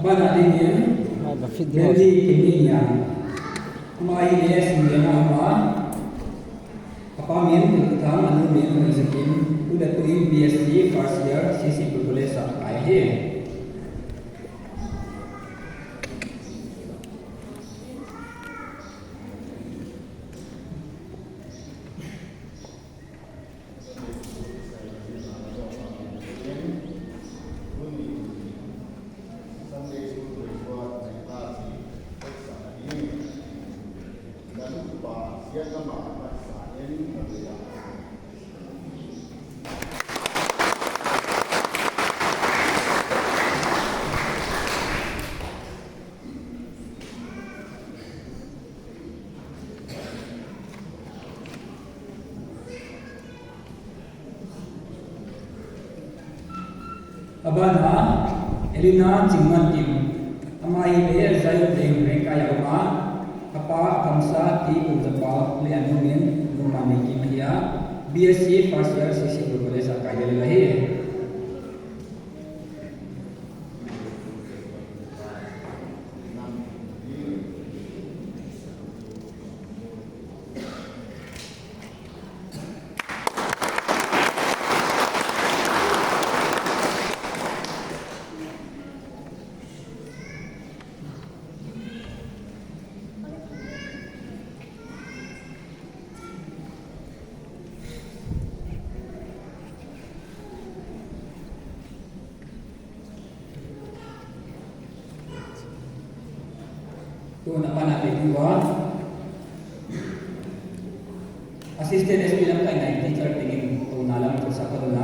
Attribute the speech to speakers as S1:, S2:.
S1: Aba natin yan. Melody Kiminya. Kumain sehingga apa? Apa min tentang anu min mengisahkan udah tuh BSc first year sisi berboleh sampai he. Abana Elina Jingman Kim Amai Le Zayu Deng Rengkaya Uma Apa Kamsa Ti Ujapa Le Anumin Lumani Kim Hia BSc first year sisi berboleh sakaya lelahi. Tuh nak mana kedua asisten SP lang tayo na teacher tingin tuh nalang sa kadulan